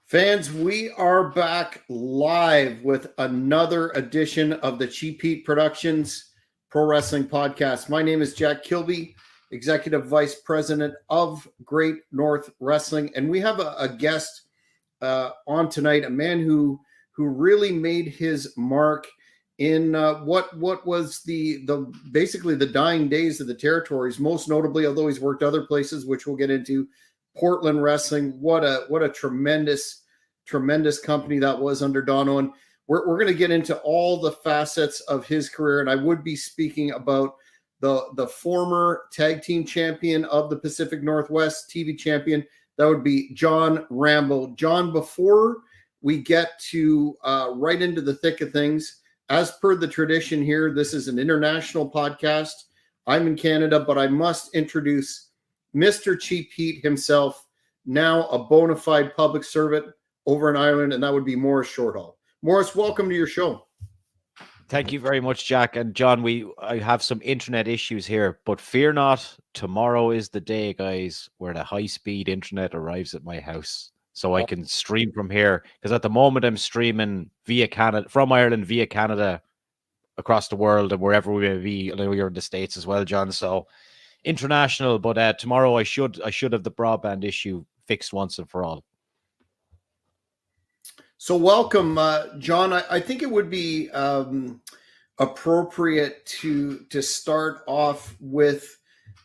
Fans, we are back live with another edition of the Cheap Heat Productions Pro Wrestling Podcast. My name is Jack Kilby, Executive Vice President of Great North Wrestling, and we have a guest on tonight, a man who really made his mark in what was the basically the dying days of the territories. Most notably, although he's worked other places, which we'll get into, Portland Wrestling. What a tremendous company that was under Don Owen. We're going to get into all the facets of his career, and I would be speaking about the former tag team champion of the Pacific Northwest, TV champion. That would be John Rambo. John, before we get to right into the thick of things, as per the tradition here, this is an international podcast. I'm in Canada, but I must introduce Mr. Cheap Heat himself, now a bona fide public servant over in Ireland, and that would be Morris Shorthall. Morris, welcome to your show. Thank you very much, Jack. And John, I have some internet issues here, but fear not, tomorrow is the day, guys, where the high-speed internet arrives at my house. So I can stream from here, because at the moment I'm streaming via Canada, from Ireland via Canada, across the world and wherever we may be. I know you're in the States as well, John. So international, but tomorrow I should have the broadband issue fixed once and for all. So welcome, John. I think it would be appropriate to start off with,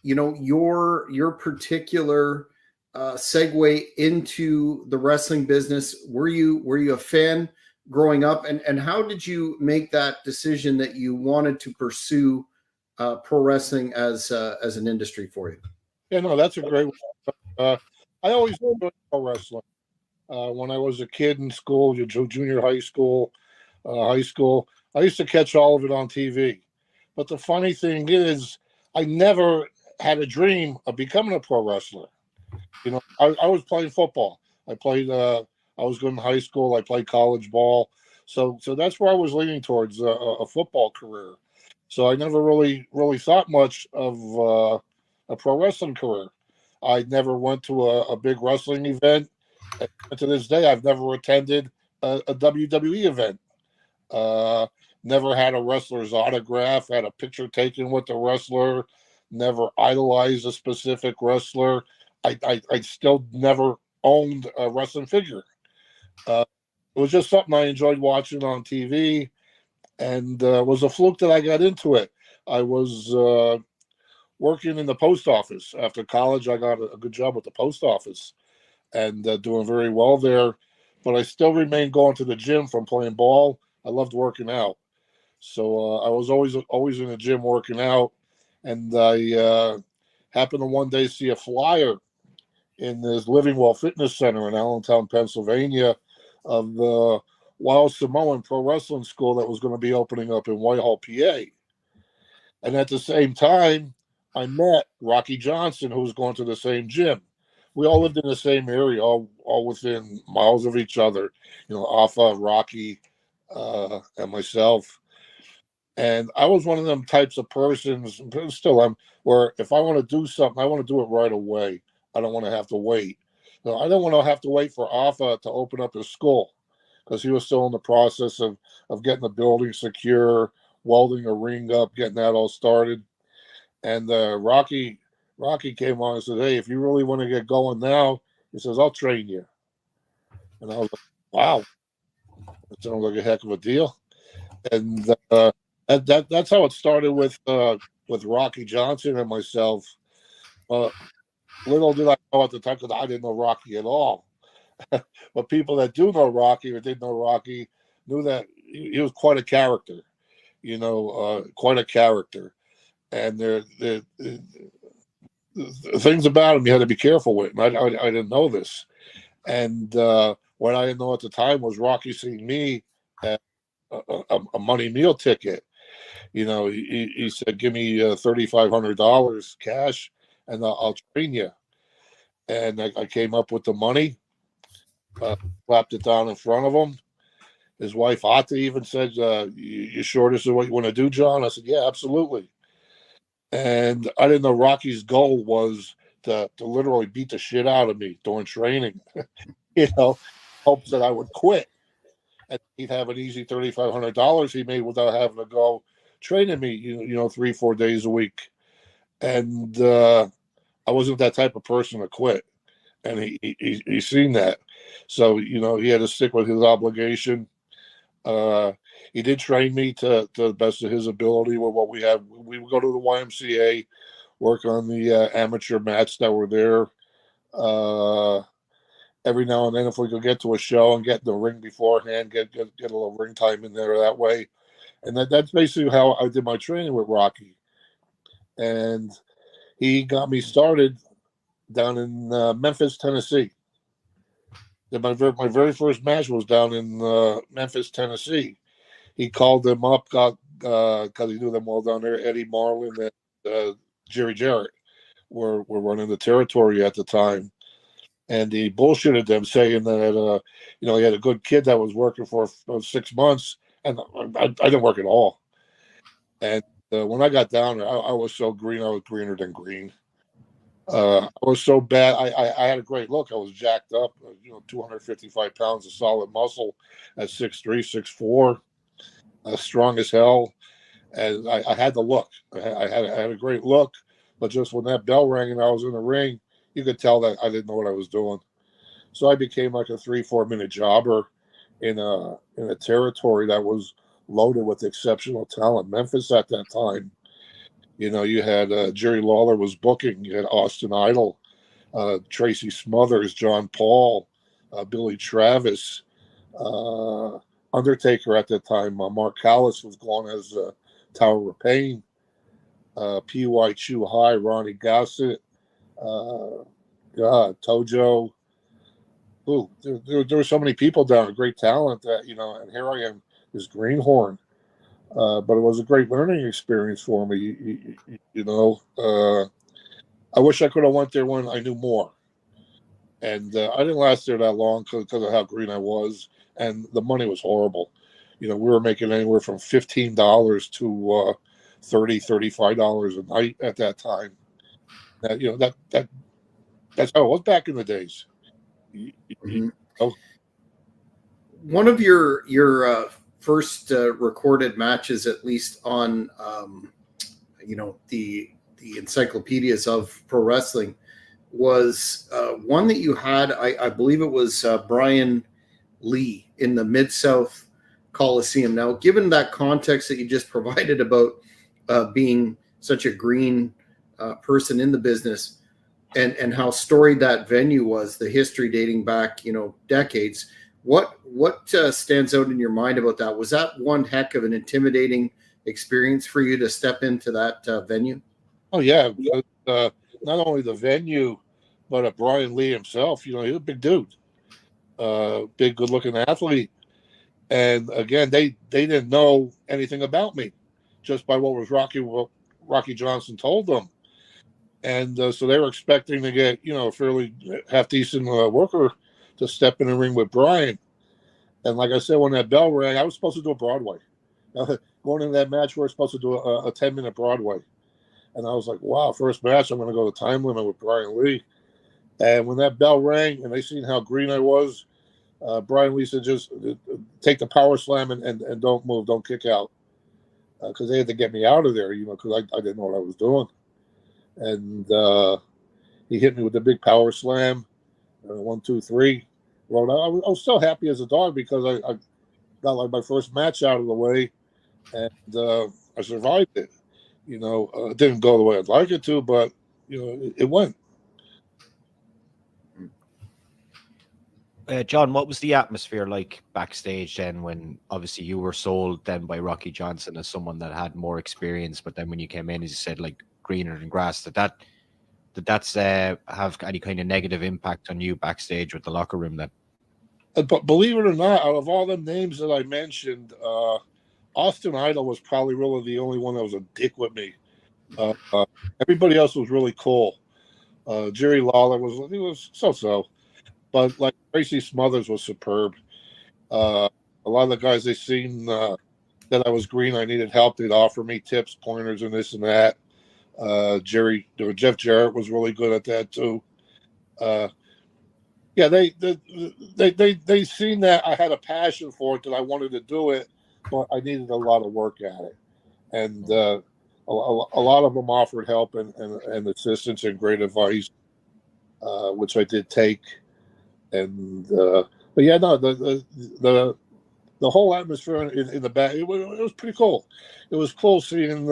your particular segue into the wrestling business. Were you a fan growing up, and how did you make that decision that you wanted to pursue pro wrestling as an industry for you? Yeah, no, that's a great one. I always enjoyed pro wrestling. When I was a kid in school, junior high school, high school, I used to catch all of it on TV. But the funny thing is, I never had a dream of becoming a pro wrestler. I was playing football. I was going to high school. I played college ball. So that's where I was leaning towards a football career. So I never really thought much of a pro wrestling career. I never went to a big wrestling event. And to this day, I've never attended a WWE event. Never had a wrestler's autograph, had a picture taken with the wrestler, never idolized a specific wrestler. I still never owned a wrestling figure. It was just something I enjoyed watching on TV, and it was a fluke that I got into it. I was working in the post office. After college, I got a good job at the post office and doing very well there. But I still remained going to the gym from playing ball. I loved working out. So I was always in the gym working out. And I happened to one day see a flyer in this Living Well Fitness Center in Allentown, Pennsylvania, of the Wild Samoan Pro Wrestling School that was going to be opening up in Whitehall, PA. And at the same time, I met Rocky Johnson, who was going to the same gym. We all lived in the same area, all within miles of each other. Alpha, Rocky, and myself. And I was one of them types of persons, still am, where if I want to do something, I want to do it right away. I don't want to have to wait. I don't want to have to wait for Alpha to open up his school, because he was still in the process of getting the building secure, welding a ring up, getting that all started. And Rocky came on and said, "Hey, if you really want to get going now," he says, "I'll train you." And I was like, "Wow, that sounds like a heck of a deal." And that's how it started with Rocky Johnson and myself. Little did I know at the time, because I didn't know Rocky at all. But people that do know Rocky or didn't know Rocky knew that he was quite a character. Quite a character. And the things about him you had to be careful with. And I didn't know this. And what I didn't know at the time was Rocky seeing me at a money meal ticket. He said, "Give me $3,500 cash, and I'll train you." And I came up with the money, slapped it down in front of him. His wife, Ata, even said, "You sure this is what you want to do, John?" I said, "Yeah, absolutely." And I didn't know Rocky's goal was to literally beat the shit out of me during training. hopes that I would quit, and he'd have an easy $3,500 he made without having to go training me, 3-4 days a week. And I wasn't that type of person to quit, and he seen that, so he had to stick with his obligation. He did train me to the best of his ability with what we had. We would go to the YMCA, work on the amateur mats that were there. Every now and then, if we could get to a show and get in the ring beforehand, get a little ring time in there that way. And that's basically how I did my training with Rocky. And he got me started down in Memphis, Tennessee. My very first match was down in Memphis, Tennessee. He called them up, because he knew them well down there. Eddie Marlin and Jerry Jarrett were running the territory at the time. And he bullshitted them, saying that he had a good kid that was working for 6 months, and I didn't work at all. And when I got down there, I was so green. I was greener than green. I was so bad. I had a great look. I was jacked up, 255 pounds of solid muscle at 6'3", 6'4", strong as hell. And I had the look. I had a great look, but just when that bell rang and I was in the ring, you could tell that I didn't know what I was doing. So I became like a 3-4 minute jobber in a territory that was loaded with exceptional talent. Memphis at that time, you had Jerry Lawler was booking. You had Austin Idol, Tracy Smothers, John Paul, Billy Travis, Undertaker at that time. Mark Callis was going as Tower of Pain, P.Y. Chu High, Ronnie Gossett, Tojo. Ooh, there were so many people down, great talent that, and here I am, this greenhorn. But it was a great learning experience for me. I wish I could have went there when I knew more. And I didn't last there that long because of how green I was, and the money was horrible. We were making anywhere from $15 to $30, $35 a night at that time. That's how it was back in the days. Mm-hmm. One of your first recorded matches, at least on the encyclopedias of pro wrestling, was one that you had. I believe it was Brian Lee in the Mid-South Coliseum. Now, given that context that you just provided about being such a green person in the business, and how storied that venue was, the history dating back, decades. What stands out in your mind about that? Was that one heck of an intimidating experience for you to step into that venue? Oh yeah, not only the venue, but Brian Lee himself. He was a big dude, big, good-looking athlete. And again, they didn't know anything about me, just by what Rocky Johnson told them. And so they were expecting to get, a fairly half-decent worker to step in the ring with Brian. And like I said, when that bell rang, I was supposed to do a Broadway. Going into that match, we were supposed to do a 10-minute Broadway. And I was like, wow, first match, I'm going to go to time limit with Brian Lee. And when that bell rang and they seen how green I was, Brian Lee said, just take the power slam and don't move, don't kick out. Because they had to get me out of there, because I didn't know what I was doing. And he hit me with the big power slam. 1, 2, 3. Well, I was so happy as a dog because I got like my first match out of the way, and I survived it. It didn't go the way I'd like it to, but it went. John, what was the atmosphere like backstage then, when obviously you were sold then by Rocky Johnson as someone that had more experience, but then when you came in, as you said, like greener than grass, did that have any kind of negative impact on you backstage with the locker room then? But believe it or not, out of all the names that I mentioned, Austin Idol was probably really the only one that was a dick with me. Everybody else was really cool. Jerry Lawler was so-so. But like Tracy Smothers was superb. A lot of the guys they seen that I was green, I needed help. They'd offer me tips, pointers, and this and that. Jeff Jarrett was really good at that too. Yeah, they seen that I had a passion for it, that I wanted to do it, but I needed a lot of work at it. And a lot of them offered help and assistance and great advice, which I did take. And but yeah, no, the whole atmosphere in the back, it was pretty cool. It was cool seeing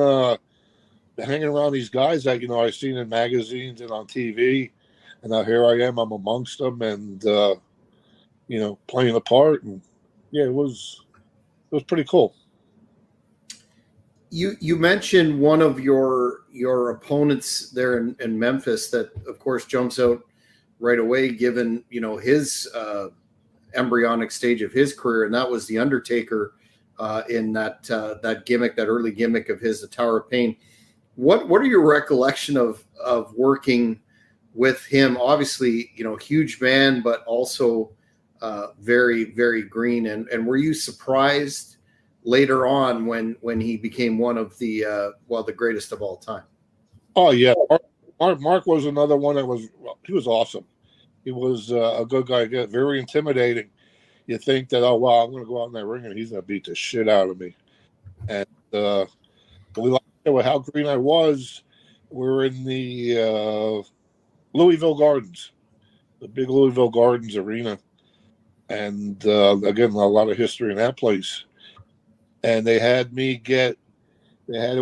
hanging around these guys that I seen in magazines and on TV, and now here I am, I'm amongst them, and playing a part, and yeah, it was pretty cool. You mentioned one of your opponents there in Memphis that, of course, jumps out right away, given his embryonic stage of his career, and that was the Undertaker in that gimmick, that early gimmick of his, the Tower of Pain. What are your recollection of working with him? Obviously, huge man, but also very, very green. And were you surprised later on when he became one of the the greatest of all time? Oh yeah, Mark was another one that he was awesome. He was a good guy, very intimidating. You think that, oh wow, I'm going to go out in that ring and he's going to beat the shit out of me. And we liked it with how green I was. We're in the Louisville Gardens, the big Louisville Gardens arena, and again, a lot of history in that place. And they had me get. They had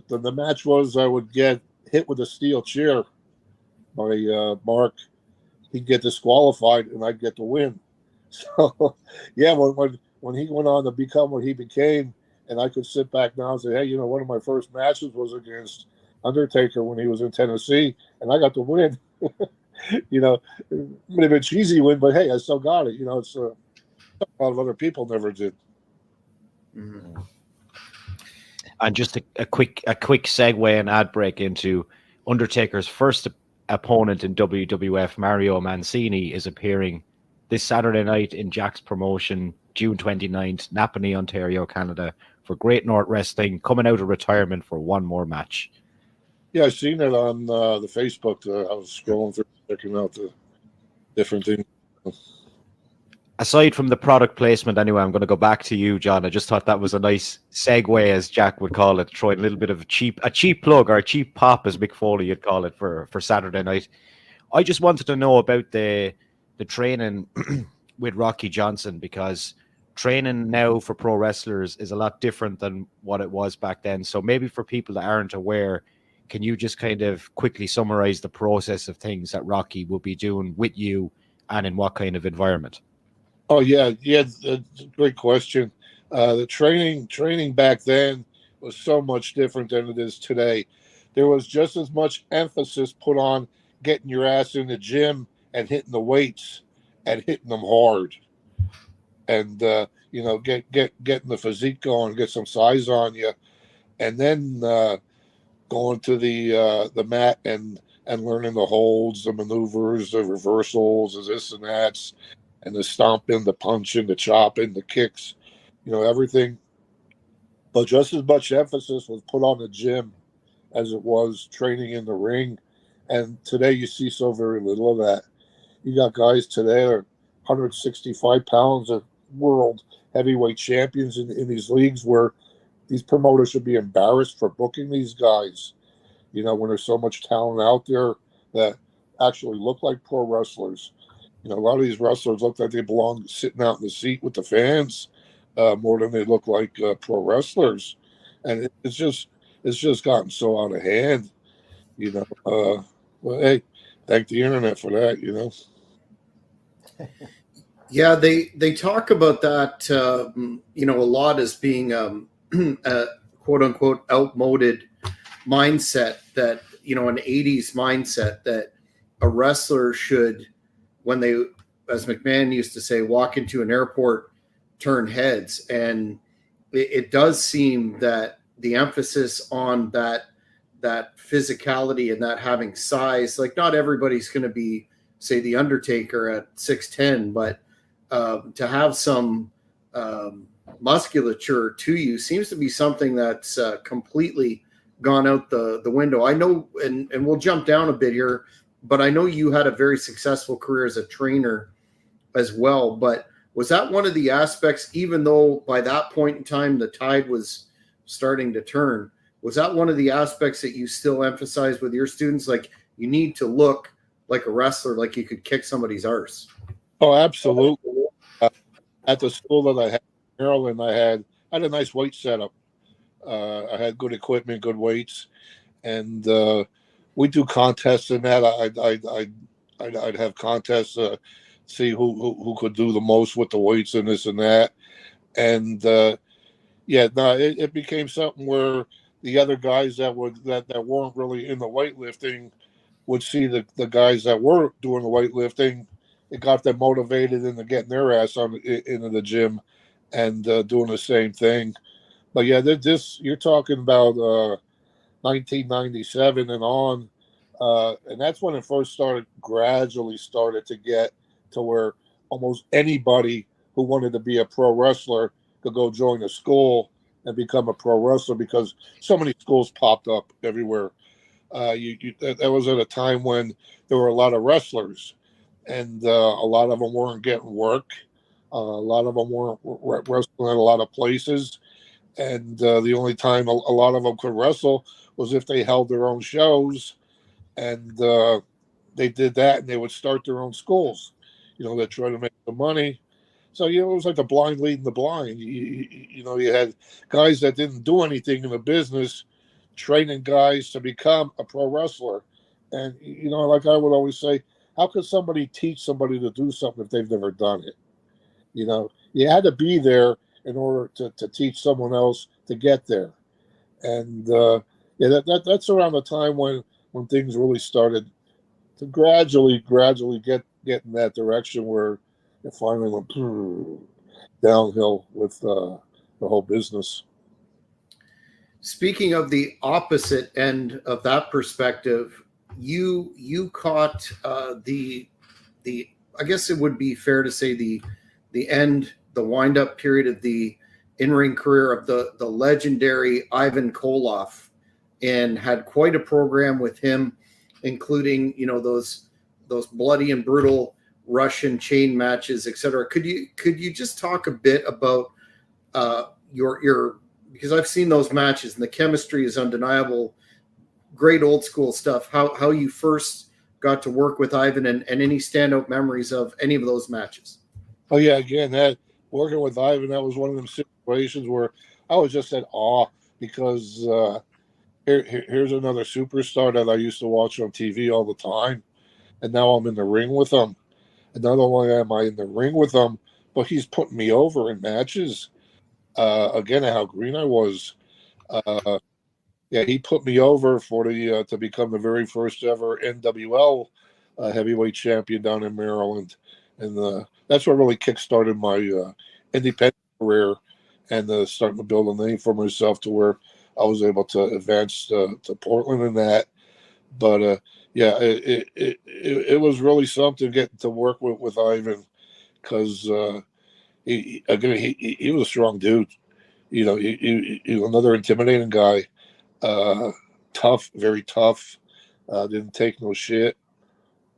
the match was I would get hit with a steel chair by Mark. He'd get disqualified and I'd get the win. So yeah, when he went on to become what he became, and I could sit back now and say, hey, one of my first matches was against Undertaker when he was in Tennessee, and I got the win. It would have been a cheesy win, but hey, I still got it. It's a lot of other people never did. Mm-hmm. And just a quick segue and ad break into Undertaker's first opponent in WWF, Mario Mancini, is appearing this Saturday night in Jack's promotion, June 29th, Napanee, Ontario, Canada, for Great North Wrestling, coming out of retirement for one more match. Yeah, I've seen it on the Facebook. I was scrolling through, checking out the different things. Aside from the product placement, anyway, I'm going to go back to you, John. I just thought that was a nice segue, as Jack would call it, throwing a little bit of a cheap plug, or a cheap pop, as Mick Foley would call it, for Saturday night. I just wanted to know about the training with Rocky Johnson, because training now for pro wrestlers is a lot different than what it was back then. So maybe for people that aren't aware, can you just kind of quickly summarize the process of things that Rocky will be doing with you, and in what kind of environment? Oh yeah, that's a great question. The training back then was so much different than it is today. There was just as much emphasis put on getting your ass in the gym and hitting the weights and hitting them hard, and getting the physique going, get some size on you, and then going to the mat and learning the holds, the maneuvers, the reversals, the this and that's, and the stomping, the punching, the chopping, the kicks, everything. But just as much emphasis was put on the gym as it was training in the ring. And today you see so very little of that. You got guys today that are 165 pounds of world heavyweight champions in these leagues, where these promoters should be embarrassed for booking these guys, when there's so much talent out there that actually look like pro wrestlers. A lot of these wrestlers look like they belong sitting out in the seat with the fans more than they look like pro wrestlers, and it's just gotten so out of hand. Well, hey, thank the internet for that. Yeah, they talk about that a lot as being a quote unquote outmoded mindset, that an 80s mindset, that a wrestler should, when they, as McMahon used to say, walk into an airport, turn heads. And it does seem that the emphasis on that physicality and that having size, like not everybody's going to be, say, the Undertaker at 6'10", but to have some musculature to you seems to be something that's completely gone out the window. I know, and we'll jump down a bit here. but I know you had a very successful career as a trainer as well. But was that one of the aspects, even though by that point in time the tide was starting to turn, was that one of the aspects that you still emphasize with your students? Like, you need to look like a wrestler, like you could kick somebody's arse. Oh, absolutely. At the school that I had in Maryland, I had a nice weight setup. I had good equipment, good weights, and we do contests in that. I'd have contests, see who could do the most with the weights and this and that, and yeah, no, it became something where the other guys that weren't really in the weightlifting would see the guys that were doing the weightlifting. It got them motivated into getting their ass into the gym and doing the same thing. But yeah, this you're talking about 1997 and on, and that's when it first gradually started to get to where almost anybody who wanted to be a pro wrestler could go join a school and become a pro wrestler because so many schools popped up everywhere. That was at a time when there were a lot of wrestlers, and a lot of them weren't getting work. A lot of them weren't wrestling at a lot of places, and the only time a lot of them could wrestle was if they held their own shows, and they did that, and they would start their own schools. They try to make the money. So it was like the blind leading the blind. You had guys that didn't do anything in the business training guys to become a pro wrestler, and like I would always say, how could somebody teach somebody to do something if they've never done it? You had to be there in order to teach someone else to get there. And yeah, that's around the time when things really started to gradually get in that direction where it finally went downhill with the whole business. Speaking of the opposite end of that perspective, you caught the I guess it would be fair to say the wind up period of the in ring career of the legendary Ivan Koloff, and had quite a program with him, including those bloody and brutal Russian chain matches, etc. Could you just talk a bit about your because I've seen those matches and the chemistry is undeniable. Great old school stuff. How you first got to work with Ivan, and any standout memories of any of those matches? Oh yeah, again, that working with Ivan, that was one of them situations where I was just at awe because here's another superstar that I used to watch on TV all the time, and now I'm in the ring with him. And not only am I in the ring with him, but he's putting me over in matches. Again, how green I was. Uh, yeah, he put me over for the to become the very first ever NWL heavyweight champion down in Maryland, and that's what really kickstarted my independent career and starting to build a name for myself to where I was able to advance to Portland and that. But yeah, it was really something getting to work with Ivan because he was a strong dude. He another intimidating guy. Uh, Tough, very tough. Didn't take no shit.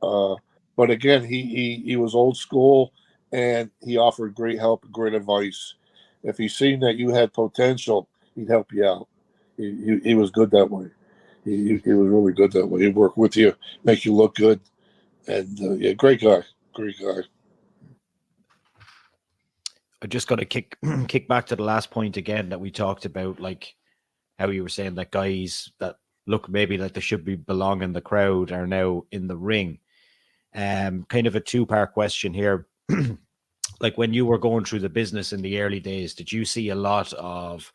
Uh, but again, he was old school, and he offered great help and great advice. If he seen that you had potential, he'd help you out. He was good that way. He was really good that way. He'd work with you, make you look good, and yeah, great guy, great guy. I'm just going to kick back to the last point again that we talked about, like how you were saying that guys that look maybe like they should belong in the crowd are now in the ring. Kind of a two-part question here. Like when you were going through the business in the early days, did you see a lot of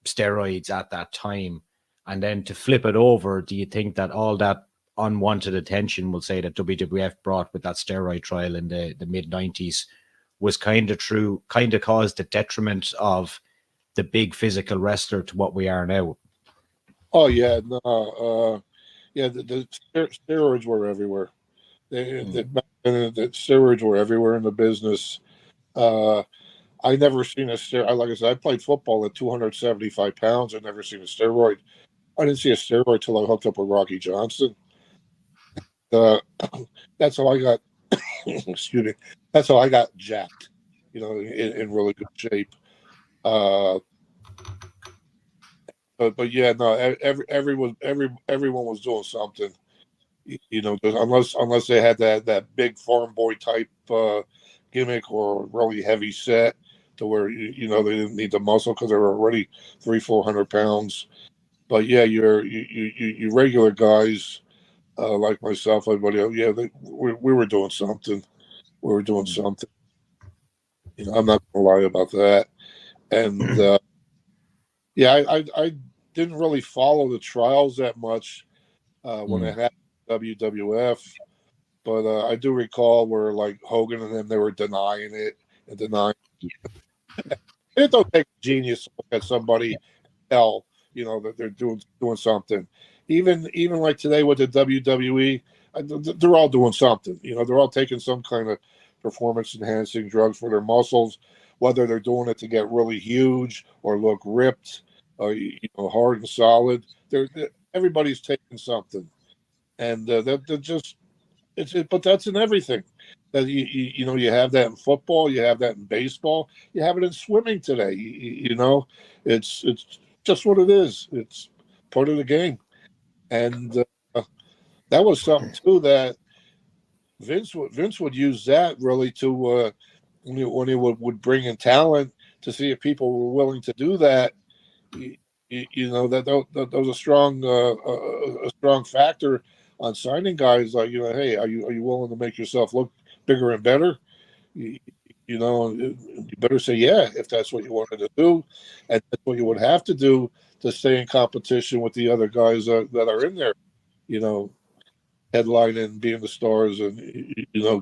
steroids at that time? And then to flip it over, do you think that all that unwanted attention, we'll say, that WWF brought with that steroid trial in the mid-90s was kind of caused the detriment of the big physical wrestler to what we are now? Oh yeah, no, yeah, the steroids were everywhere. The steroids were everywhere in the business. I never seen a steroid. Like I said, I played football at 275 pounds. I never seen a steroid. I didn't see a steroid till I hooked up with Rocky Johnson. uh, that's how I got. Excuse me. That's how I got jacked. In really good shape. Uh, but yeah, no. Everyone was doing something. Unless they had that big farm boy type gimmick or really heavy set to where they didn't need the muscle because they were already 300-400 pounds. But yeah, you regular guys like myself, everybody else, yeah, we were doing something. We were doing something. I'm not gonna lie about that. And yeah, I didn't really follow the trials that much when it happened WWF. But I do recall where like Hogan and them, they were denying it and denying. It don't take a genius to look at somebody tell that they're doing something. Even like today with the WWE, they're all doing something. They're all taking some kind of performance enhancing drugs for their muscles, whether they're doing it to get really huge or look ripped, or hard and solid. Everybody's taking something, and they're just but that's in everything. That you have that in football, you have that in baseball, you have it in swimming today. It's just what it is. It's part of the game, and that was something too that Vince would use that really to when he would bring in talent to see if people were willing to do that. That was a strong factor on signing guys. Like hey, are you willing to make yourself look bigger and better? You, you better say yeah if that's what you wanted to do, and that's what you would have to do to stay in competition with the other guys that are in there. You know, headlining, being the stars, and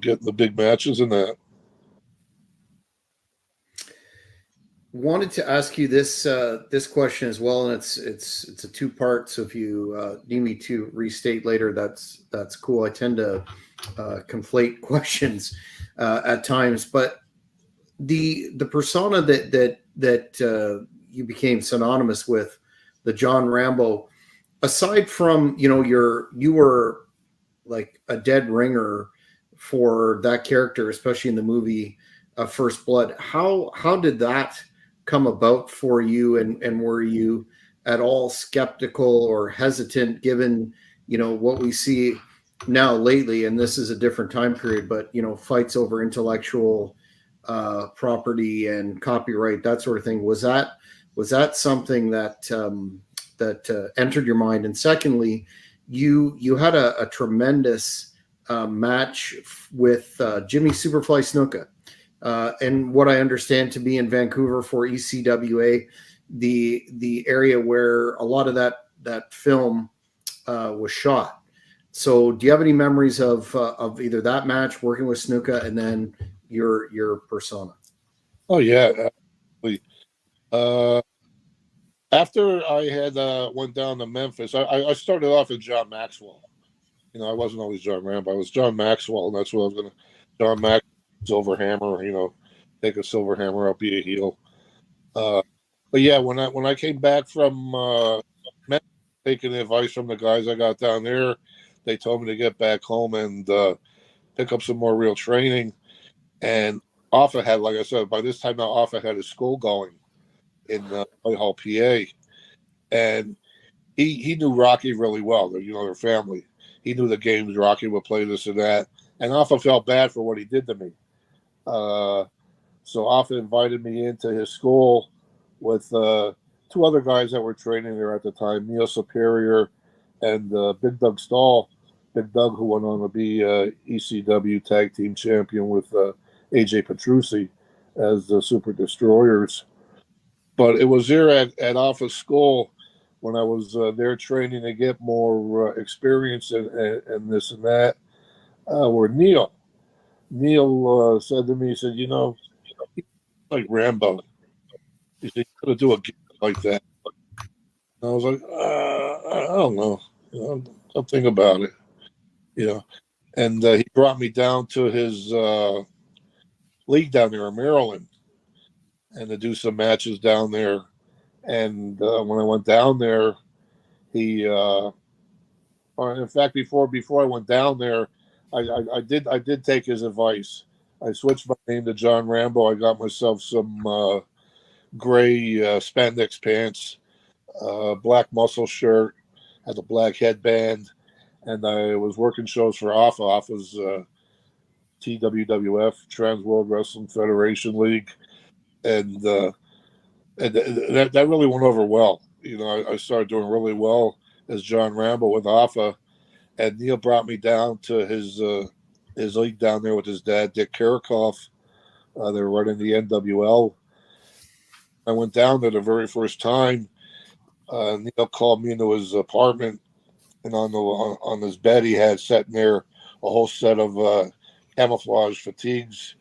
getting the big matches and that. Wanted to ask you this question as well, and it's a two-part. So if you need me to restate later, that's cool. I tend to conflate questions at times, but the persona that you became synonymous with, the John Rambo, aside from you were like a dead ringer for that character, especially in the movie First Blood. How did that come about for you, and were you at all skeptical or hesitant given what we see now lately? And this is a different time period, but fights over intellectual property and copyright, that sort of thing. Was that something that entered your mind? And secondly, you had a tremendous match with Jimmy Superfly Snuka. And what I understand to be in Vancouver for ECWA, the area where a lot of that film was shot. So, do you have any memories of either that match, working with Snuka, and then your persona? Oh yeah, absolutely. After I had went down to Memphis, I started off as John Maxwell. I wasn't always John Rambo. I was John Maxwell, and that's what I was going to. John Maxwell, Silver Hammer. Take a Silver Hammer up, be a heel. But yeah, when I came back from Memphis, taking advice from the guys I got down there, they told me to get back home and pick up some more real training. And Offa had, like I said, by this time now, Offa had his school going in Whitehall, PA, and he knew Rocky really well. Their family. He knew the games Rocky would play, this and that, and Offa felt bad for what he did to me. So Offa invited me into his school with two other guys that were training there at the time, Neil Superior and Big Doug Stahl. Big Doug, who went on to be ECW Tag Team Champion with AJ Petrucci as the Super Destroyers. But it was there at Offa's school when I was there training to get more experience and this and that, where Neil said to me, he said, like Rambo. He said, you could do a gig like that. And I was like, I don't know. I'll think about it. And he brought me down to his league down there in Maryland and to do some matches down there. And when I went down there, he In fact, before I went down there, I did take his advice. I switched my name to John Rambo. I got myself some gray spandex pants, black muscle shirt, had a black headband, and I was working shows for AFA. AFA's TWWF, Trans World Wrestling Federation League, and that really went over well. You know, I started doing really well as John Rambo with AFA, and Neil brought me down to his league down there with his dad, Dick Karakoff. They were running the NWL. I went down there the very first time. Neil called me into his apartment, and on his bed he had sitting there a whole set of camouflage fatigues,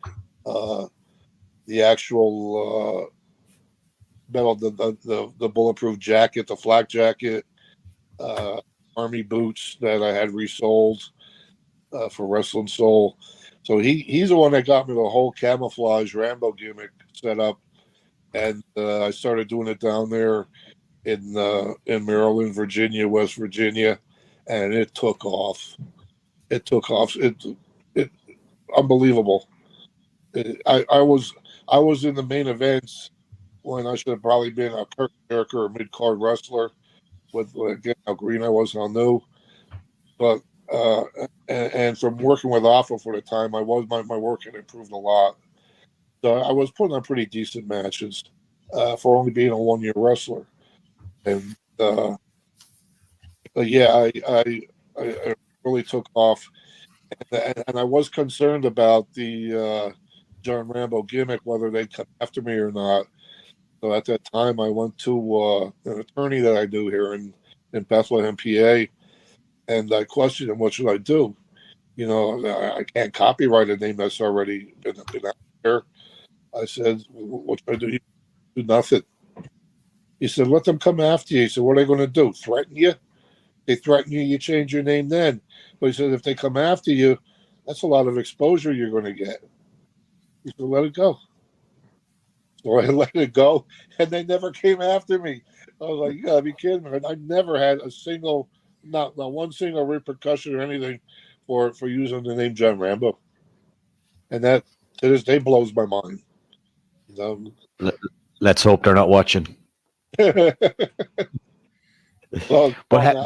the actual metal, the bulletproof jacket, the flak jacket, army boots that I had resold for Wrestling Soul. So he's the one that got me the whole camouflage Rambo gimmick set up, and I started doing it down there in Maryland, Virginia, West Virginia, and it took off. It took off. It unbelievable. I was in the main events when I should have probably been a Kirk Jericho or mid card wrestler. With again how green I was and how new, but and from working with AFA for the time, my work had improved a lot. So I was putting on pretty decent matches for only being a 1-year wrestler, and yeah, I really took off, and I was concerned about the John Rambo gimmick, whether they'd come after me or not. So at that time, I went to an attorney that I knew here in Bethlehem, PA, and I questioned him, what should I do? You know, I can't copyright a name that's already been out there. I said, what should I do? You do nothing. He said, let them come after you. He said, what are they going to do? Threaten you? They threaten you, you change your name then. But he said, if they come after you, that's a lot of exposure you're going to get. He said, let it go. So I let it go, and they never came after me. I was like, you gotta be kidding me. I never had a single, not one single repercussion or anything for using the name John Rambo. And that to this day blows my mind. Let's hope they're not watching. Well, But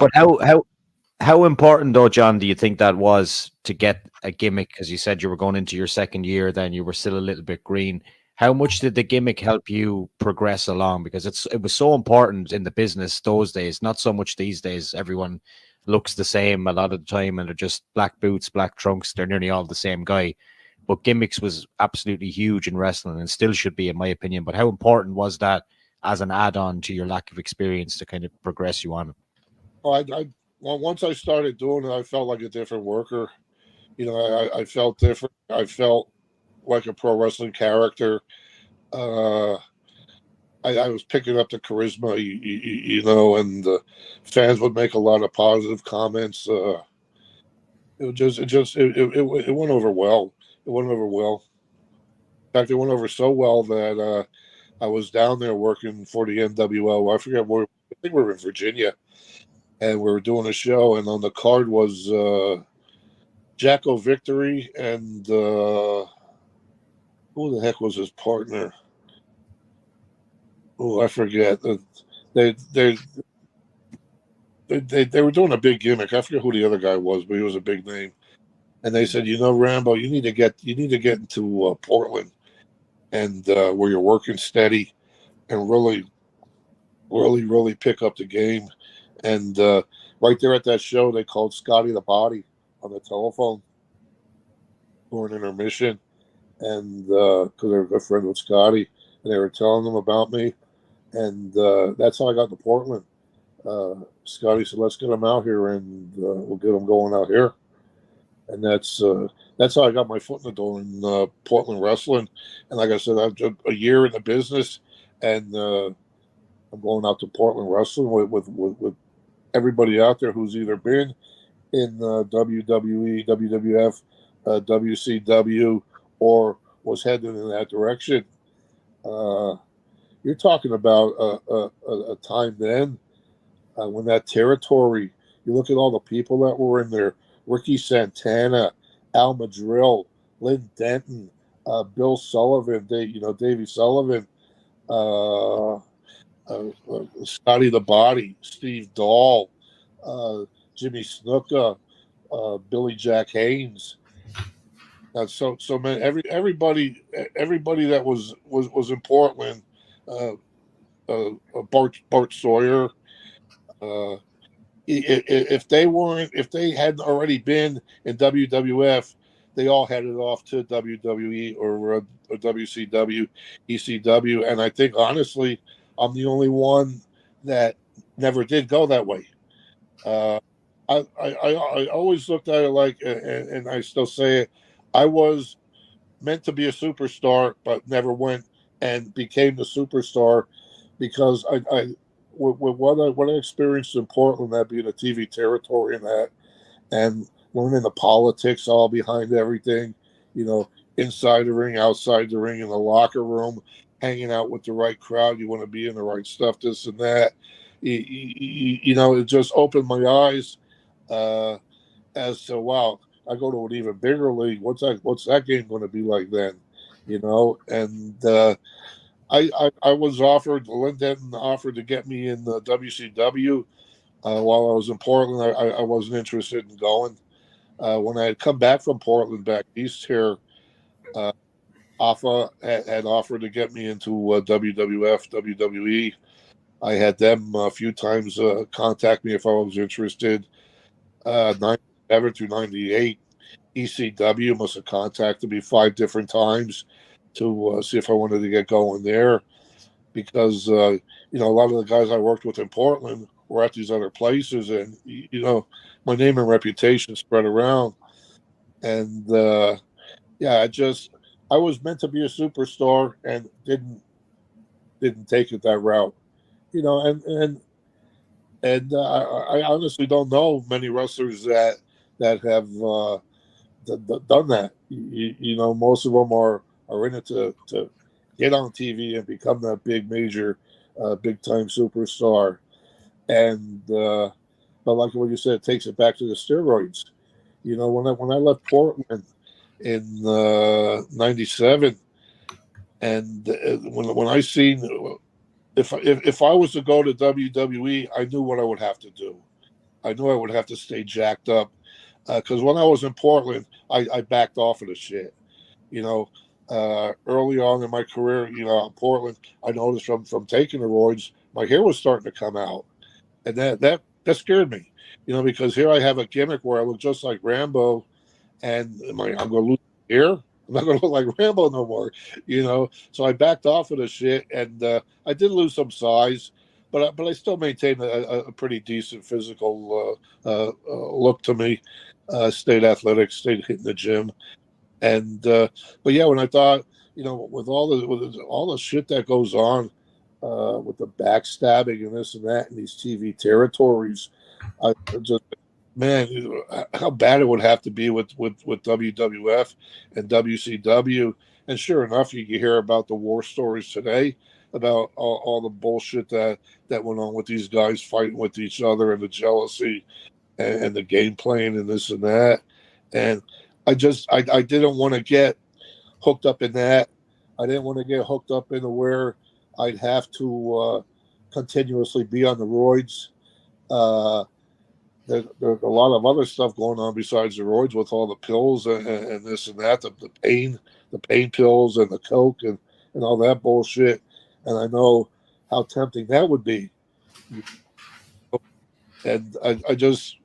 how important though, John, do you think that was to get a gimmick? Because you said you were going into your second year, then you were still a little bit green. How much did the gimmick help you progress along? Because it was so important in the business those days, not so much these days. Everyone looks the same a lot of the time, and they're just black boots, black trunks. They're nearly all the same guy. But gimmicks was absolutely huge in wrestling, and still should be, in my opinion. But how important was that as an add-on to your lack of experience to kind of progress you on? Well, once I started doing it, I felt like a different worker. You know, I felt different. I felt like a pro wrestling character. I was picking up the charisma, you know, and the fans would make a lot of positive comments. It went over well. It went over well. In fact, it went over so well that I was down there working for the NWL. I forget where. I think we were in Virginia, and we were doing a show, and on the card was Jacko Victory and who the heck was his partner? Oh, I forget. They were doing a big gimmick. I forget who the other guy was, but he was a big name. And they said, you know, Rambo, you need to get into Portland, and where you're working steady, and really pick up the game. And right there at that show, they called Scotty the Body on the telephone for an intermission, and because they were good friends with Scotty, and they were telling them about me, and that's how I got to Portland. Scotty said, "Let's get him out here, and we'll get him going out here." And that's how I got my foot in the door in Portland wrestling. And like I said, I've just a year in the business, and I'm going out to Portland wrestling with everybody out there who's either been in WWE, WWF, WCW, or was heading in that direction. You're talking about a time then when that territory You look at all the people that were in there: Ricky Santana, Al Madrill, Lynn Denton, Bill Sullivan, Davey Sullivan, uh, Scotty the Body, Steve Dahl, Jimmy Snuka, Billy Jack Haynes. So man, everybody that was in Portland, uh, Bart Sawyer. Uh, if they hadn't already been in WWF, they all headed off to WWE or WCW, ECW, and I think honestly, I'm the only one that never did go that way. Uh, I always looked at it like, and I still say it, I was meant to be a superstar, but never went and became the superstar because with what I experienced in Portland, that being a TV territory and learning the politics all behind everything, inside the ring, outside the ring, in the locker room, hanging out with the right crowd. You want to be in the right stuff, this and that. It just opened my eyes as to, wow, I go to an even bigger league. What's that game going to be like then? And I was offered, Lynn Denton offered to get me in the WCW while I was in Portland. I wasn't interested in going. When I had come back from Portland back east here, AFA had offered to get me into WWF, WWE. I had them a few times contact me if I was interested. 97 through 98, ECW must have contacted me 5 different times to see if I wanted to get going there, because a lot of the guys I worked with in Portland were at these other places, and my name and reputation spread around, and yeah, I was meant to be a superstar and didn't take it that route, and I honestly don't know many wrestlers that have done that. Most of them are in it to get on TV and become that big major, big time superstar. And but like what you said, it takes it back to the steroids. When I left Portland in '97, and when I seen, if I was to go to WWE, I knew what I would have to do. I knew I would have to stay jacked up, because when I was in Portland, I backed off of the shit. Early on in my career, in Portland, I noticed from taking the roids, my hair was starting to come out, and that scared me. Because here I have a gimmick where I look just like Rambo, and I'm going to lose hair. I'm not going to look like Rambo no more. So I backed off of the shit, and I did lose some size, but I still maintained a pretty decent physical look to me. Stayed athletic, stayed hitting the gym, and but yeah, when I thought, with all the shit that goes on, with the backstabbing and this and that in these TV territories, I just, man, how bad it would have to be with WWF and WCW. And sure enough, you hear about the war stories today about all the bullshit that went on with these guys fighting with each other, and the jealousy and the game playing and this and that. And I didn't want to get hooked up in that. I didn't want to get hooked up into where I'd have to continuously be on the roids. There's a lot of other stuff going on besides the roids, with all the pills and this and that, the pain pills and the coke and all that bullshit. And I know how tempting that would be. And I just,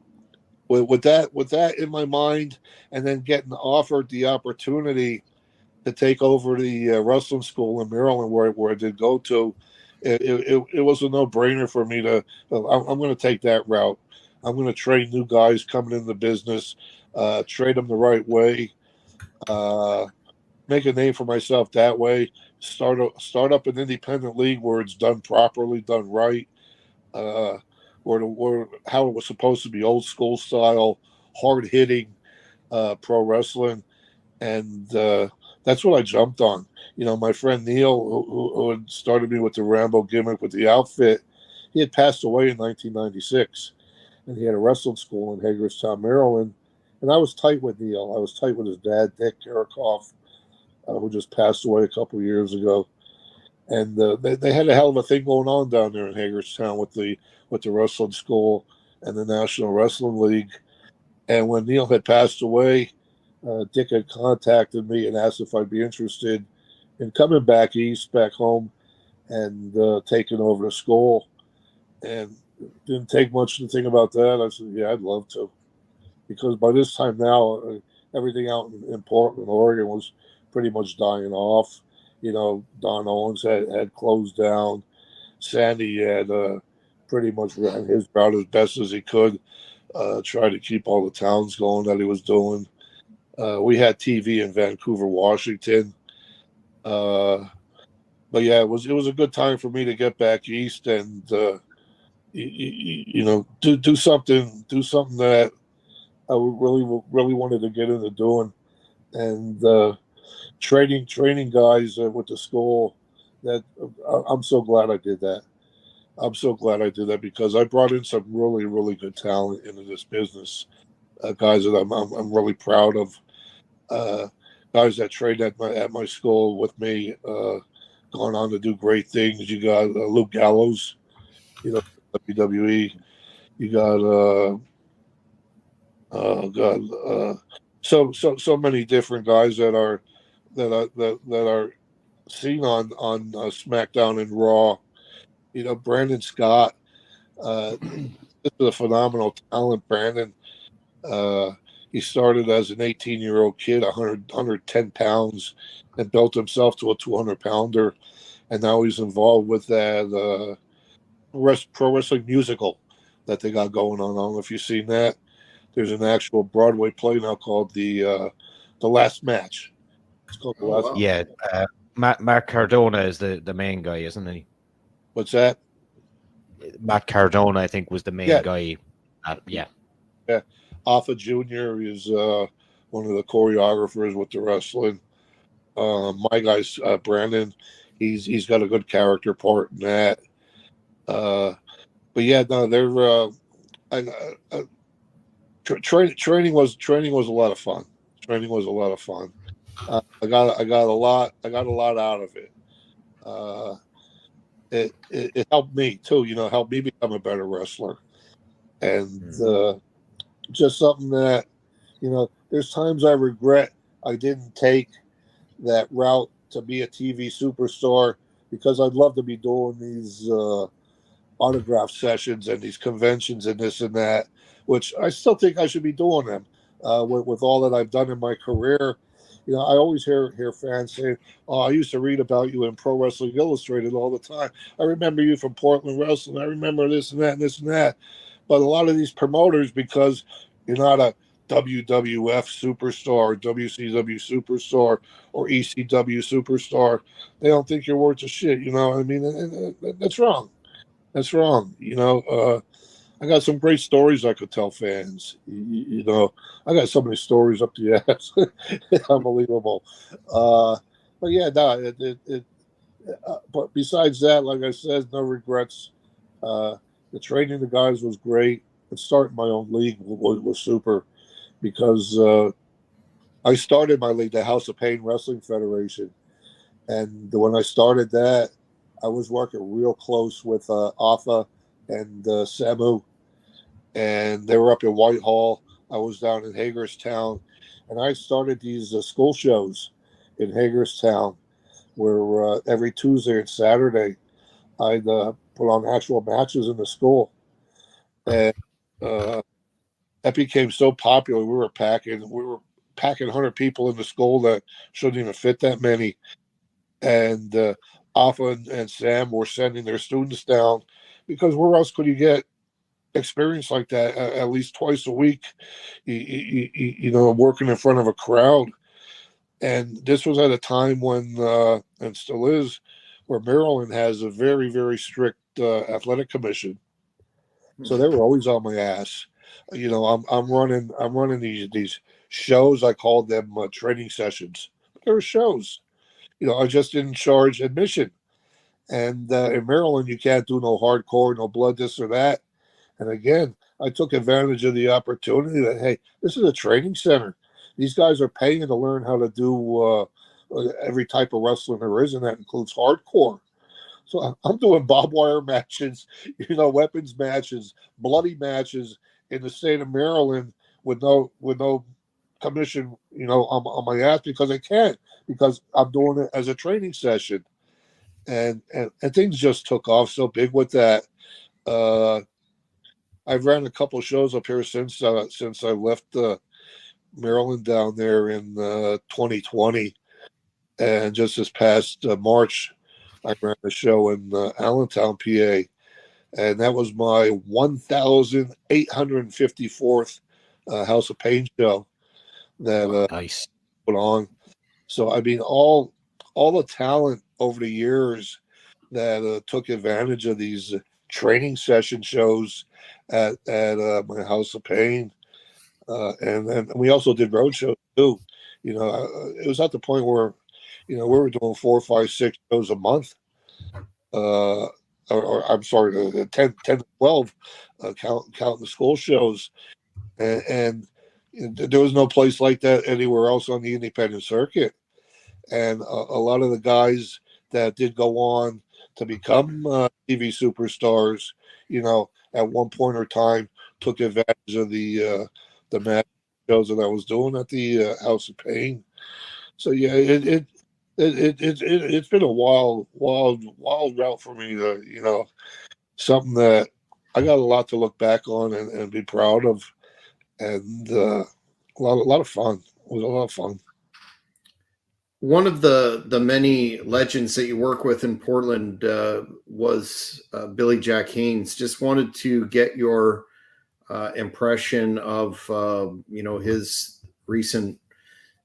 with that in my mind, and then getting offered the opportunity to take over the wrestling school in Maryland, where I did go to, it was a no-brainer for me to. I'm going to take that route. I'm going to train new guys coming in the business, train them the right way, make a name for myself that way. Start up an independent league where it's done properly, done right, where how it was supposed to be, old school style, hard hitting pro wrestling, and that's what I jumped on. My friend Neil, who had started me with the Rambo gimmick with the outfit, he had passed away in 1996. and he had a wrestling school in Hagerstown, Maryland. And I was tight with Neil. I was tight with his dad, Dick Karakoff, who just passed away a couple of years ago. And they had a hell of a thing going on down there in Hagerstown with the wrestling school and the National Wrestling League. And when Neil had passed away, Dick had contacted me and asked if I'd be interested in coming back east, back home, and taking over the school. And it didn't take much to think about that. I said, yeah, I'd love to. Because by this time now, everything out in Portland, Oregon was pretty much dying off. You know, Don Owens had closed down. Sandy had pretty much ran his route as best as he could, tried to keep all the towns going that he was doing. We had TV in Vancouver, Washington. But yeah, it was a good time for me to get back east and you know, do something that I really wanted to get into doing, and training guys with the school. That I'm so glad I did that. I'm so glad I did that because I brought in some really good talent into this business. Guys that I'm really proud of. Guys that trained at my school with me, gone on to do great things. You got Luke Gallows, you know, WWE. You got God, so many different guys that are seen on SmackDown and Raw. You know, Brandon Scott. This is a phenomenal talent, Brandon. He started as an 18-year-old kid, 110 pounds, and built himself to a 200-pounder. And now he's involved with that pro wrestling musical that they got going on. I don't know if you've seen that. There's an actual Broadway play now called the Last Match. It's called The Last. Wow. Yeah, Matt Cardona is the main guy, isn't he? What's that? Matt Cardona, I think, was the main guy. Yeah. Alpha Jr. is one of the choreographers with the wrestling. My guy's Brandon. He's got a good character part in that. But yeah, no, they're training was a lot of fun. Training was a lot of fun. I got a lot out of it. It helped me too. You know, helped me become a better wrestler, and just something that, you know, there's times I regret I didn't take that route to be a TV superstar, because I'd love to be doing these autograph sessions and these conventions and this and that, which I still think I should be doing them with all that I've done in my career. You know, I always hear fans saying, "Oh, I used to read about you in Pro Wrestling Illustrated all the time. I remember you from Portland Wrestling. I remember this and that and this and that." But a lot of these promoters, because you're not a WWF superstar or WCW superstar or ECW superstar, they don't think you're worth a shit. You know what I mean? And that's wrong. That's wrong. You know, I got some great stories I could tell fans. You know, I got so many stories up the ass. Unbelievable. But yeah, no, but besides that, like I said, no regrets. The training the guys was great. And starting my own league was super, because I started my league, the House of Pain Wrestling Federation. And when I started that, I was working real close with Alpha and Samu, and they were up in Whitehall. I was down in Hagerstown, and I started these school shows in Hagerstown, where every Tuesday and Saturday I'd put on actual matches in the school, and that became so popular. We were packing 100 people in the school that shouldn't even fit that many, and Alpha and Sam were sending their students down, because where else could you get experience like that at least twice a week? You know, working in front of a crowd. And this was at a time when, and still is, where Maryland has a very strict athletic commission. So they were always on my ass. You know, I'm running these shows. I called them training sessions. They were shows. You know, I just didn't charge admission. And in Maryland, you can't do no hardcore, no blood, this or that. And again, I took advantage of the opportunity that, hey, this is a training center. These guys are paying to learn how to do every type of wrestling there is, and that includes hardcore. So I'm doing barbed wire matches, weapons matches, bloody matches in the state of Maryland with no commission, on my ass because I can't, because I'm doing it as a training session, and things just took off so big with that. I've ran a couple of shows up here since I left Maryland down there in 2020, and just this past March, I ran a show in Allentown, PA, and that was my 1,854th House of Pain show that Nice. put on. So I mean, all the talent over the years that took advantage of these training session shows at my House of Pain, and we also did road shows too. It was at the point where, we were doing 4, 5, 6 shows a month. Or I'm sorry, 10 to 12, counting the school shows, and there was no place like that anywhere else on the independent circuit. And a lot of the guys that did go on to become TV superstars, at one point or time took advantage of the match shows that I was doing at the House of Pain. So yeah, it's been a wild route for me. Something that I got a lot to look back on and be proud of, and a lot of fun. It was a lot of fun. One of the many legends that you work with in Portland was Billy Jack Haynes. Just wanted to get your impression of his recent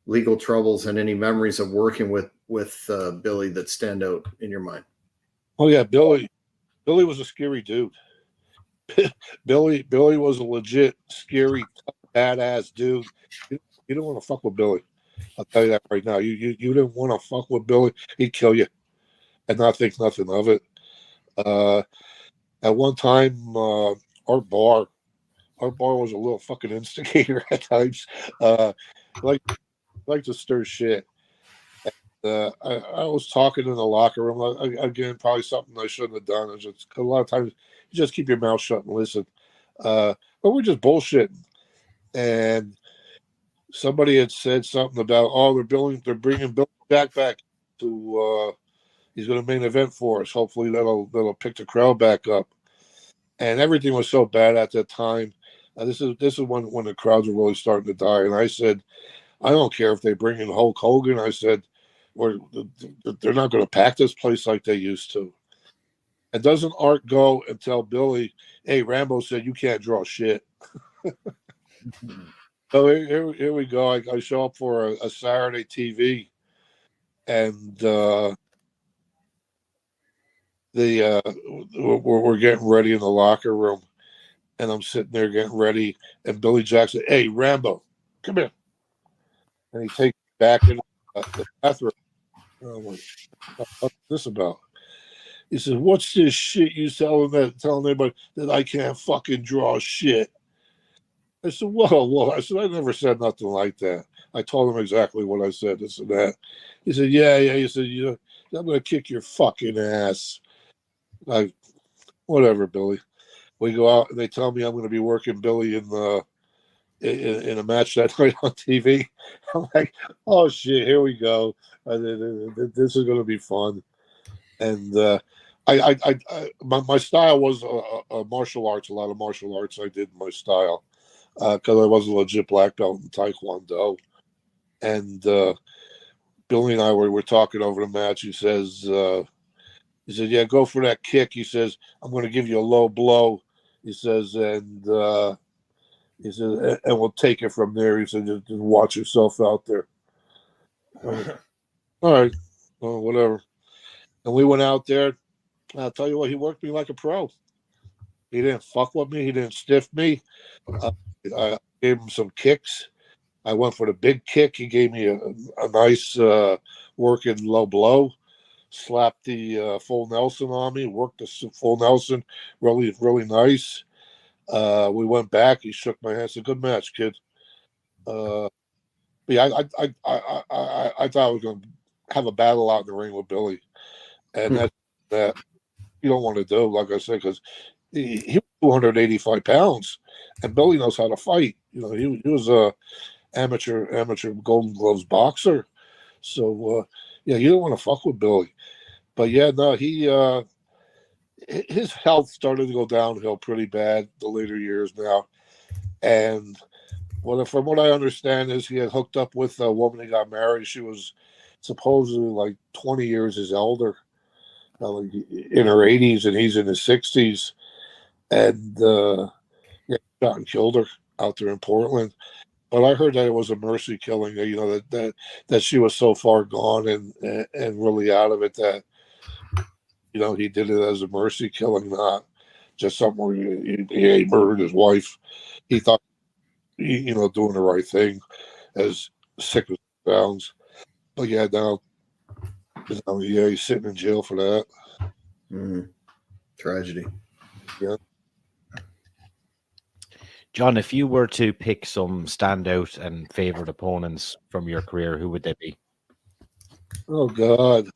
legal troubles and any memories of working with Billy that stand out in your mind. Oh yeah, Billy was a scary dude. Billy was a legit scary, badass dude. You don't want to fuck with Billy. I'll tell you that right now. You didn't want to fuck with Billy. He'd kill you and not think nothing of it. At one time, our bar was a little fucking instigator at times. Like to stir shit. I was talking in the locker room again, probably something I shouldn't have done. It's just a lot of times you just keep your mouth shut and listen. But we're just bullshitting, and somebody had said something about, they're bringing Bill back to he's going to main event for us. Hopefully that'll pick the crowd back up. And everything was so bad at that time. This is when the crowds were really starting to die. And I said, I don't care if they bring in Hulk Hogan. I said, they're not going to pack this place like they used to. And doesn't Art go and tell Billy, hey, Rambo said you can't draw shit. So here we go. I show up for a Saturday TV, and we're getting ready in the locker room, and I'm sitting there getting ready, and Billy Jackson, hey, Rambo, come here. And he takes me back in the bathroom. I'm like, what's this about? He says, what's this shit you telling everybody that I can't fucking draw shit? I said, whoa. I said, I never said nothing like that. I told him exactly what I said, this and that. He said, yeah. He said, I'm going to kick your fucking ass. Whatever, Billy. We go out and they tell me I'm going to be working Billy in a match that night on TV. I'm like, oh shit, here we go. This is going to be fun. And my style was a martial arts. A lot of martial arts I did in my style because I was a legit black belt in Taekwondo. And Billy and I were talking over the match. He said, yeah, go for that kick. He says, I'm going to give you a low blow. He says, and we'll take it from there. He said, just watch yourself out there. All right, well, whatever. And we went out there. I'll tell you what, he worked me like a pro. He didn't fuck with me. He didn't stiff me. I gave him some kicks. I went for the big kick. He gave me a nice working low blow. Slapped the full Nelson on me. Worked the full Nelson really, really nice. We went back. He shook my hand. It's a good match, kid. But yeah, I thought I was going to have a battle out in the ring with Billy, and that you don't want to do, like I said, because he was 285 pounds, and Billy knows how to fight. He was a amateur Golden Gloves boxer, so yeah, you don't want to fuck with Billy. But yeah, no, his health started to go downhill pretty bad the later years now, and from what I understand is he had hooked up with a woman he got married. She was supposedly like 20 years his elder, like in her 80s, and he's in his 60s, and yeah, shot and killed her out there in Portland. But I heard that it was a mercy killing. That she was so far gone and really out of it that he did it as a mercy killing, not just something where he murdered his wife. He thought doing the right thing, as sick as it sounds. But yeah, now yeah, he's sitting in jail for that. Tragedy. Yeah. John, if you were to pick some standout and favorite opponents from your career, who would they be? Oh God,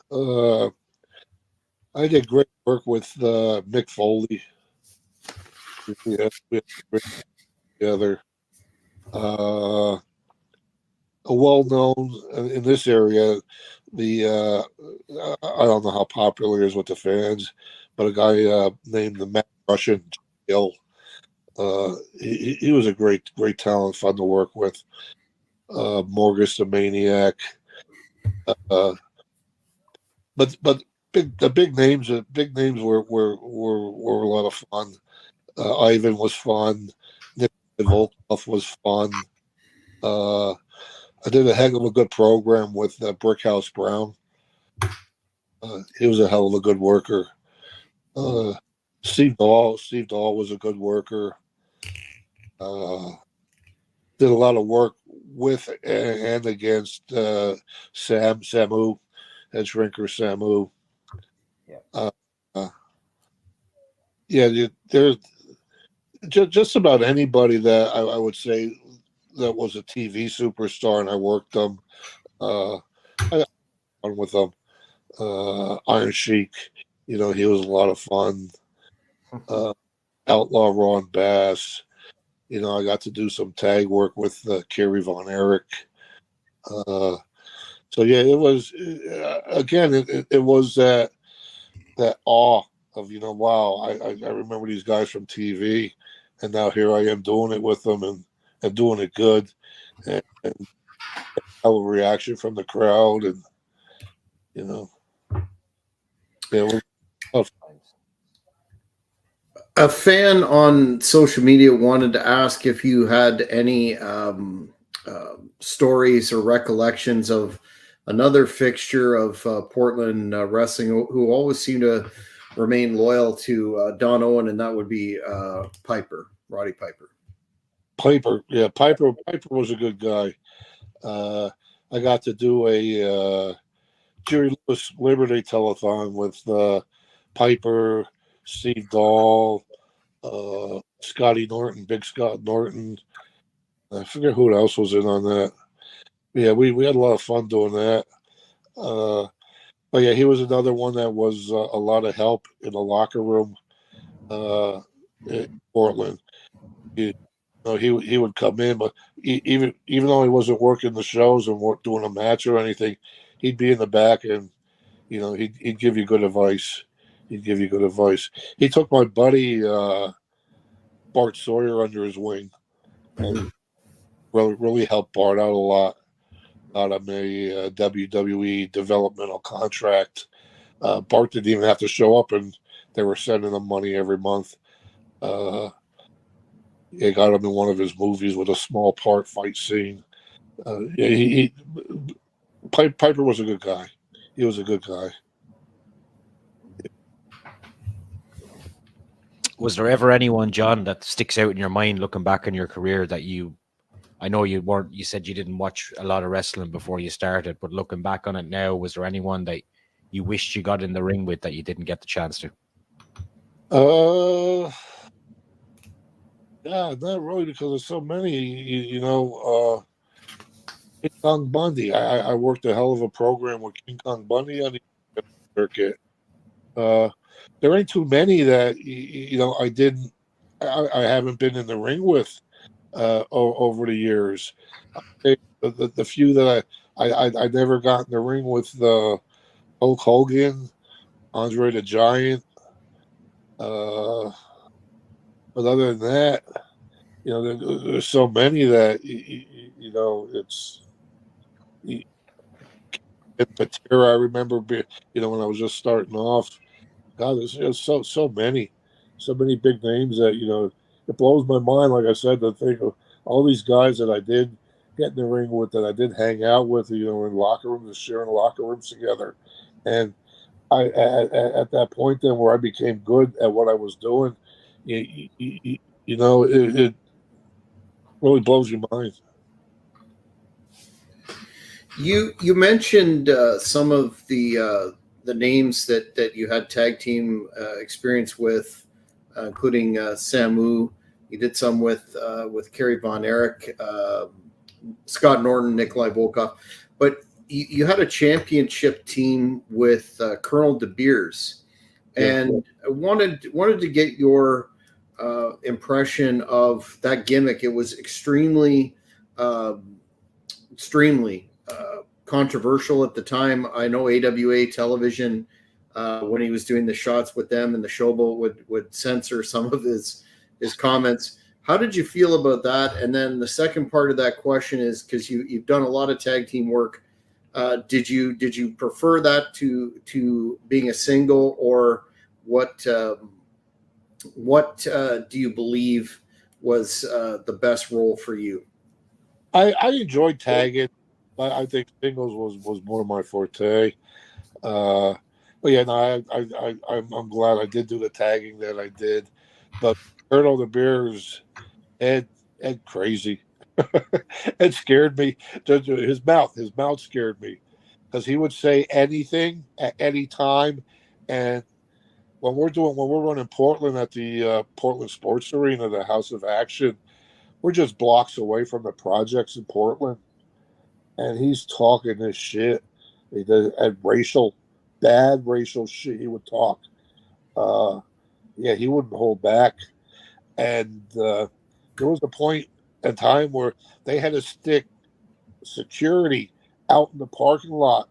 I did great work with Mick Foley. We had great together. A well-known in this area, I don't know how popular he is with the fans, but a guy named the Mad Russian Jill. He was a great talent, fun to work with. Morgus the Maniac. But the big names were a lot of fun. Ivan was fun. Nick Volkov was fun. I did a heck of a good program with Brickhouse Brown. He was a hell of a good worker. Steve Dahl was a good worker. Did a lot of work with and against Samu, head shrinker Samu. Yeah. There's just about anybody that I would say that was a TV superstar, and I worked them. I got fun with them. Iron Sheik, he was a lot of fun. Outlaw Ron Bass, I got to do some tag work with Kerry Von Erich. So yeah, it was again. It was that awe of wow. I remember these guys from TV, and now here I am doing it with them and doing it good, and have a reaction from the crowd, and yeah, it was A fan on social media wanted to ask if you had any stories or recollections of another fixture of Portland wrestling who always seemed to remain loyal to Don Owen, and that would be Roddy Piper. Piper, yeah, Piper was a good guy. I got to do a Jerry Lewis Liberty telethon with Piper, Steve Dahl, Scotty Norton, Big Scott Norton. I forget who else was in on that. Yeah, we had a lot of fun doing that. But yeah, he was another one that was a lot of help in the locker room in Portland. He would come in, but even though he wasn't working the shows and doing a match or anything, he'd be in the back and he'd give you good advice. He took my buddy Bart Sawyer under his wing, and really helped Bart out a lot. Got him a WWE developmental contract. Bart didn't even have to show up, and they were sending him money every month. He got him in one of his movies with a small part fight scene. Yeah, Piper was a good guy. He was a good guy. Was there ever anyone, John, that sticks out in your mind looking back on your career that I know you said you didn't watch a lot of wrestling before you started, but looking back on it now, was there anyone that you wished you got in the ring with that you didn't get the chance to? Yeah, not really because there's so many. You know, King Kong Bundy. I worked a hell of a program with King Kong Bundy on the circuit. Uh, there ain't too many that you know I didn't. I haven't been in the ring with over the years. The few that I never got in the ring with Hulk Hogan, Andre the Giant. Uh, but other than that, you know, there's so many that you know it's. In Patera, I remember, you know, when I was just starting off. God, there's just so many big names that you know. It blows my mind, like I said, to think of all these guys that I did get in the ring with, that I did hang out with, you know, in locker rooms, and sharing locker rooms together. And at that point, then where I became good at what I was doing, you know, it really blows your mind. You mentioned some of the names that you had tag team experience with, including Samu. You did some with Kerry Von Erich, Scott Norton, Nikolai Volkov, but you had a championship team with Colonel De Beers, and I wanted to get your impression of that gimmick. It was extremely controversial at the time. I know AWA Television, when he was doing the shots with them, and the Showboat would censor some of his comments. How did you feel about that? And then the second part of that question is, because you've done a lot of tag team work, did you prefer that to being a single, or what do you believe was the best role for you? I enjoyed tagging, but I think singles was more my forte. Uh, but yeah, no, I'm glad I did do the tagging that I did. But Colonel the Beers, Ed crazy. It scared me. His mouth scared me because he would say anything at any time. And when we're running Portland at the Portland Sports Arena, the House of Action, we're just blocks away from the projects in Portland, and he's talking this shit. He does and bad racial shit. He would talk. Uh, yeah, he wouldn't hold back. And there was a point in time where they had to stick security out in the parking lot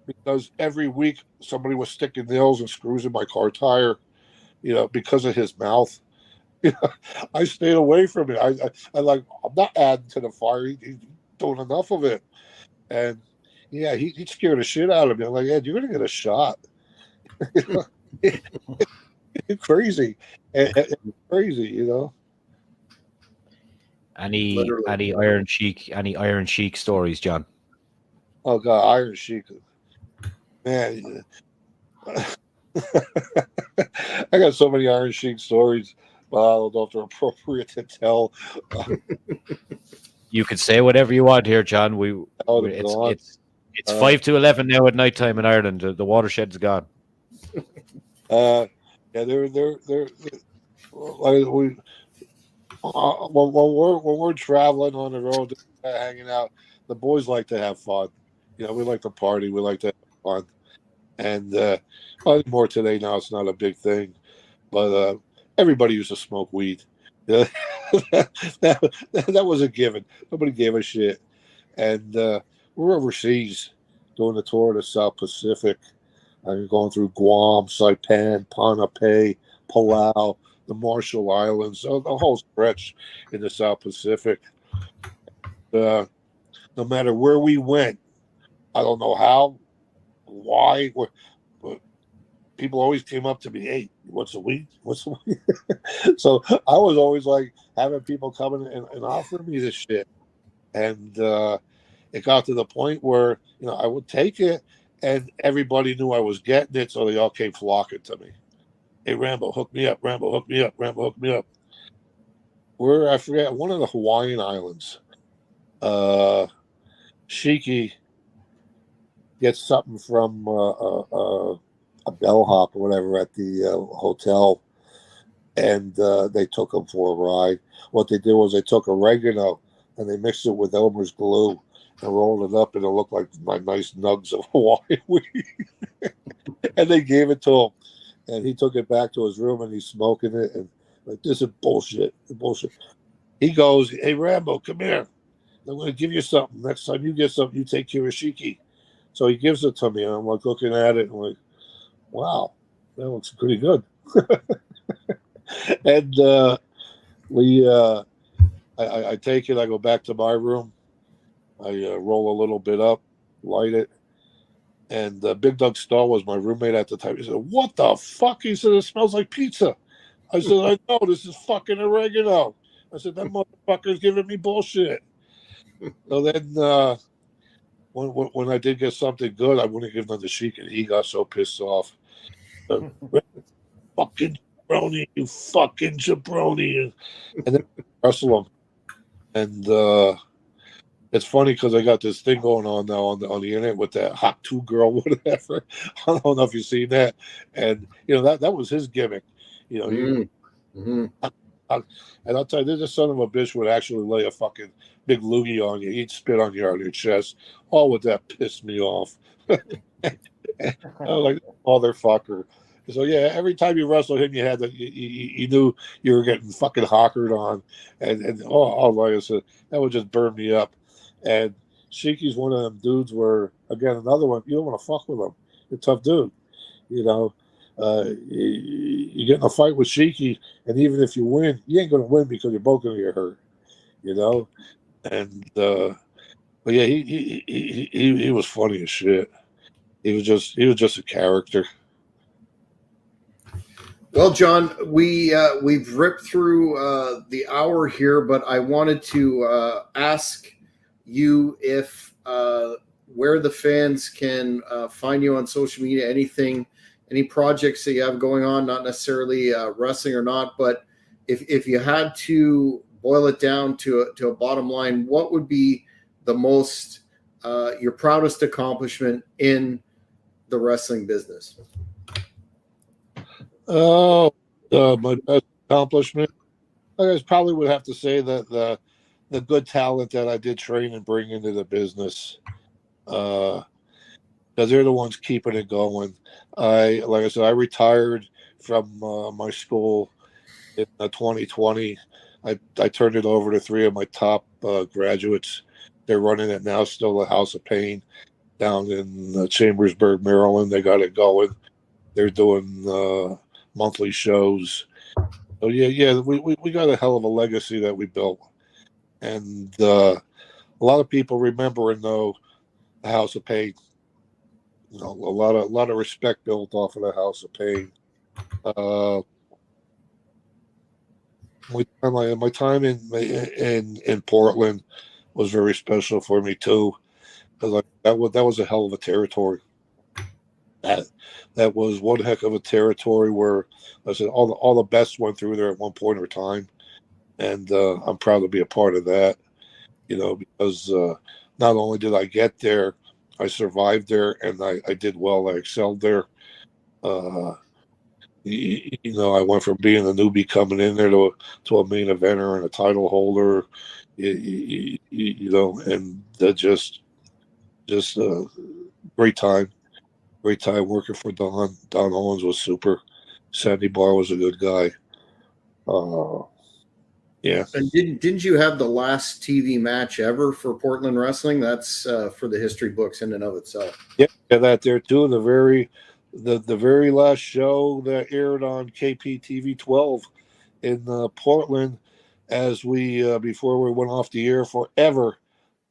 because every week somebody was sticking nails and screws in my car tire, you know, because of his mouth. You know, I stayed away from it. I'm not adding to the fire. He's doing enough of it. And yeah, he scared the shit out of me. I'm like, Ed, you're gonna get a shot. It's crazy. Crazy, you know. Any Literally. any Iron Sheik stories, John? Oh god, Iron Sheik, man. I got so many Iron Sheik stories, but I don't know if they're appropriate to tell. You could say whatever you want here, John. It's Gone. 5 to 11 now at nighttime in Ireland. The watershed's gone. Yeah, they're like when we're traveling on the road, hanging out, the boys like to have fun. You know, we like to party. We like to have fun. And well, more today now, it's not a big thing. But everybody used to smoke weed. Yeah. that was a given. Nobody gave a shit. And we're overseas doing the tour of the South Pacific. I'm going through Guam, Saipan, Ponape, Palau, the Marshall Islands, the whole stretch in the South Pacific. No matter where we went, I don't know how, why, but people always came up to me, "Hey, what's a weed? What's a weed?" So I was always like having people coming and offering me this shit, and it got to the point where you know I would take it, and everybody knew I was getting it, so they all came flocking to me. Hey, Rambo, hook me up. Rambo, hook me up. Rambo, hook me up. Where I forget one of the Hawaiian islands. Shiki gets something from a bellhop or whatever at the hotel. and they took him for a ride. What they did was they took oregano and they mixed it with Elmer's glue and rolled it up, and it looked like my nice nugs of Hawaii weed. And they gave it to him, and he took it back to his room and he's smoking it, and like, this is bullshit, bullshit. He goes, "Hey Rambo, come here. I'm going to give you something. Next time you get something, you take Kirishiki." So he gives it to me, and I'm like looking at it and like, wow, that looks pretty good. And I take it, I go back to my room, I roll a little bit up, light it, and Big Doug Stahl was my roommate at the time. He said, "What the fuck?" He said, "It smells like pizza." I said, "I know, this is fucking oregano." I said, "That motherfucker's giving me bullshit." So then when I did get something good, I wouldn't give him the sheik, and he got so pissed off. Fucking jabroni, you fucking jabroni. And then wrestle him. And it's funny because I got this thing going on now on the internet with that Hot 2 girl, whatever. I don't know if you've seen that. And, that was his gimmick. Mm-hmm. And I'll tell you, this son of a bitch would actually lay a fucking big loogie on you. He'd spit on your chest. All with that pissed me off. I was like, motherfucker. So yeah, every time you wrestled him, you had that. You knew you were getting fucking hawkered on, and like I said, that would just burn me up. And Shiki's one of them dudes where, again, another one, you don't want to fuck with him. You're a tough dude, you know. You get in a fight with Shiki, and even if you win, you ain't gonna win because you're both gonna get hurt, you know. And but yeah, he was funny as shit. He was just a character. Well, John, we've ripped through the hour here, but I wanted to ask you if where the fans can find you on social media, any projects that you have going on, not necessarily wrestling or not, but if you had to boil it down to a bottom line, what would be the most your proudest accomplishment in the wrestling business? Oh, my best accomplishment, I guess probably would have to say that the good talent that I did train and bring into the business, because they're the ones keeping it going. Like I said, I retired from my school in 2020. I turned it over to three of my top graduates. They're running it now, still the House of Pain down in Chambersburg, Maryland. They got it going. They're doing monthly shows. So yeah, we got a hell of a legacy that we built, and a lot of people remember and know the House of Pain. A lot of respect built off of the House of Pain. My time in Portland was very special for me too, because that was a hell of a territory. That was one heck of a territory where I said all the best went through there at one point or time, and I'm proud to be a part of that. Because not only did I get there, I survived there, and I did well. I excelled there. I went from being a newbie coming in there to a main eventer and a title holder. And that just great time. Great time working for Don. Don Owens was super. Sandy Barr was a good guy. Yeah. And didn't you have the last TV match ever for Portland Wrestling? That's for the history books in and of itself. Yeah, that there too. The very last show that aired on KPTV 12 in Portland, as we before we went off the air forever,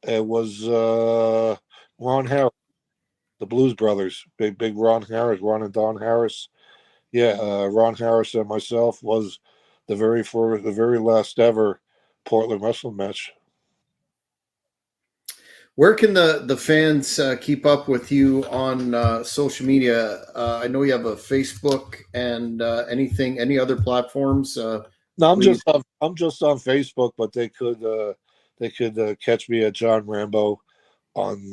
it was Ron Harris, the Blues Brothers, big Ron Harris, Ron and Don Harris. Yeah, Ron Harris and myself was the very last ever Portland wrestling match. Where can the fans keep up with you on social media? I know you have a Facebook and any other platforms. No, I'm just on Facebook, but they could catch me at John Rambo on